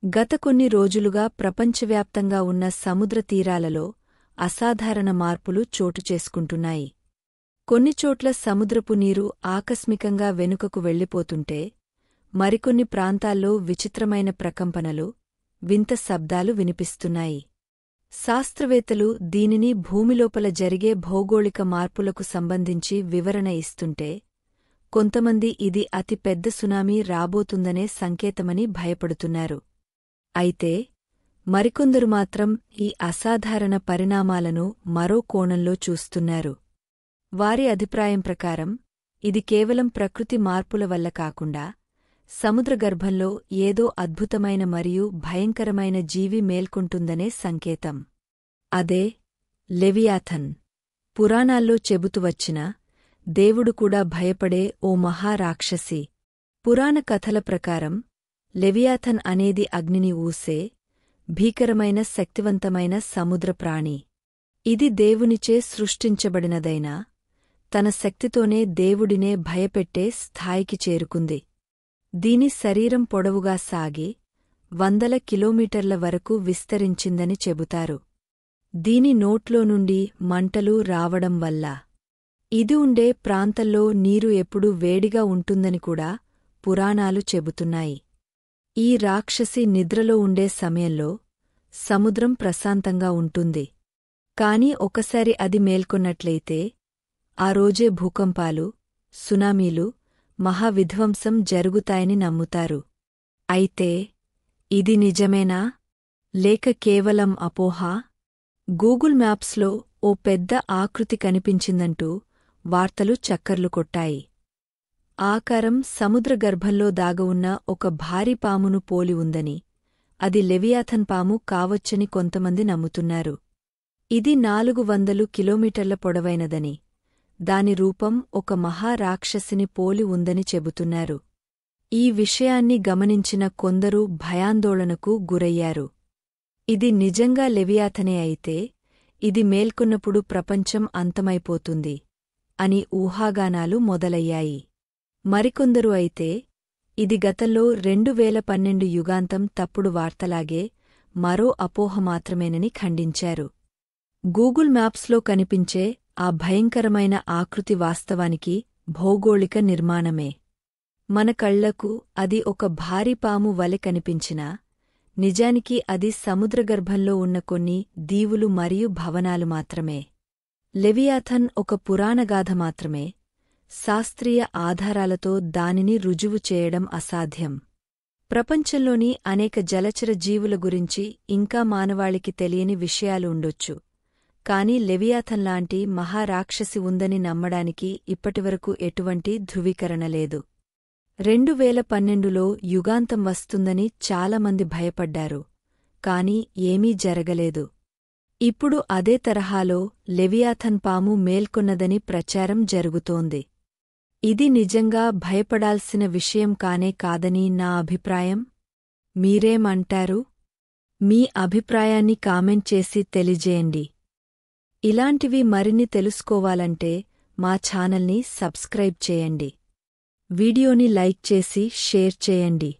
గత కొన్ని రోజులుగా ప్రపంచవ్యాప్తంగా ఉన్న సముద్ర తీరాలలో అసాధారణ మార్పులు చోటుచేసుకుంటున్నాయి. కొన్నిచోట్ల సముద్రపు నీరు ఆకస్మికంగా వెనుకకు వెళ్ళిపోతుంటే, మరికొన్ని ప్రాంతాల్లో విచిత్రమైన ప్రకంపనలు, వింత శబ్దాలు వినిపిస్తున్నాయి. శాస్త్రవేత్తలు దీనిని భూమిలోపల జరిగే భౌగోళిక మార్పులకు సంబంధించి వివరణ ఇస్తుంటే, కొంతమంది ఇది అతి పెద్ద సునామీ రాబోతుందనే సంకేతమని భయపడుతున్నారు. అయితే మరికొందరు మాత్రం ఈ అసాధారణ పరిణామాలను మరో కోణంలో చూస్తున్నారు. వారి అభిప్రాయం ప్రకారం ఇది కేవలం ప్రకృతి మార్పుల వల్ల కాకుండా, సముద్రగర్భంలో ఏదో అద్భుతమైన మరియు భయంకరమైన జీవి మేల్కొంటుందనే సంకేతం. అదే లెవియాథన్. పురాణాల్లో చెబుతువచ్చిన దేవుడు కూడా భయపడే ఓ మహారాక్షసి. పురాణ కథల ప్రకారం లెవియాథన్ అనేది అగ్నిని ఊసే, భీకరమైన శక్తివంతమైన సముద్ర ప్రాణి. ఇది దేవునిచే సృష్టించబడినదైనా, తన శక్తితోనే దేవుడినే భయపెట్టే స్థాయికి చేరుకుంది. దీని శరీరం పొడవుగా సాగి 100 కిలోమీటర్ల వరకు విస్తరించిందని చెబుతారు. దీని నోట్లో నుండి మంటలు రావడం వల్ల ఇది ఉండే ప్రాంతంలో నీరు ఎప్పుడూ వేడిగా ఉంటుందని కూడా పురాణాలు చెబుతున్నాయి. ఈ రాక్షసి నిద్రలో ఉండే సమయంలో సముద్రం ప్రశాంతంగా ఉంటుంది. కాని ఒకసారి అది మేల్కొన్నట్లయితే ఆ రోజే భూకంపాలు, సునామీలు, మహావిధ్వంసం జరుగుతాయని నమ్ముతారు. అయితే ఇది నిజమేనా, లేక కేవలం అపోహా? గూగుల్ మ్యాప్స్లో ఓ పెద్ద ఆకృతి కనిపించిందంటూ వార్తలు చక్కర్లు కొట్టాయి. ఆకారం సముద్రగర్భంలో దాగవున్న ఒక భారీ పామును పోలి ఉందని, అది లెవియాథన్ పాము కావచ్చని కొంతమంది నమ్ముతున్నారు. ఇది 400 కిలోమీటర్ల పొడవైనదని, దాని రూపం ఒక మహారాక్షసిని పోలి ఉందని చెబుతున్నారు. ఈ విషయాన్ని గమనించిన కొందరు భయాందోళనకు గురయ్యారు. ఇది నిజంగా లెవియాథనే అయితే, ఇది మేల్కొన్నప్పుడు ప్రపంచం అంతమైపోతుంది అని ఊహాగానాలు మొదలయ్యాయి. మరికొందరు అయితే ఇది గతంలో 2012 యుగాంతం తప్పుడు వార్తలాగే మరో అపోహ మాత్రమేనని ఖండించారు. గూగుల్ మ్యాప్స్లో కనిపించే ఆ భయంకరమైన ఆకృతి వాస్తవానికి భౌగోళిక నిర్మాణమే. మన కళ్లకు అది ఒక భారీ పాము వలె కనిపించినా, నిజానికి అది సముద్రగర్భంలో ఉన్న కొన్ని దీవులు మరియు భవనాలు మాత్రమే. లెవియాథన్ ఒక పురాణగాథ మాత్రమే. శాస్త్రీయ ఆధారాలతో దానిని రుజువు చేయడం అసాధ్యం. ప్రపంచంలోని అనేక జలచర జీవుల గురించి ఇంకా మానవాళికి తెలియని విషయాలు ఉండొచ్చు. కాని లెవియాథన్ లాంటి మహారాక్షసి ఉందని నమ్మడానికి ఇప్పటివరకు ఎటువంటి ధృవీకరణ లేదు. 2012లో యుగాంతం వస్తుందని చాలామంది భయపడ్డారు. కాని ఏమీ జరగలేదు. ఇప్పుడు అదే తరహాలో లెవియాథన్ పాము మేల్కొన్నదని ప్రచారం జరుగుతోంది. ఇది నిజంగా భయపడాల్సిన విషయం కానే కాదని నా అభిప్రాయం. మీరేమంటారు? మీ అభిప్రాయాన్ని కామెంట్ చేసి తెలియజేయండి. ఇలాంటివి మరిన్ని తెలుసుకోవాలంటే మా ఛానల్ని సబ్స్క్రైబ్ చేయండి. వీడియోని లైక్ చేసి షేర్ చేయండి.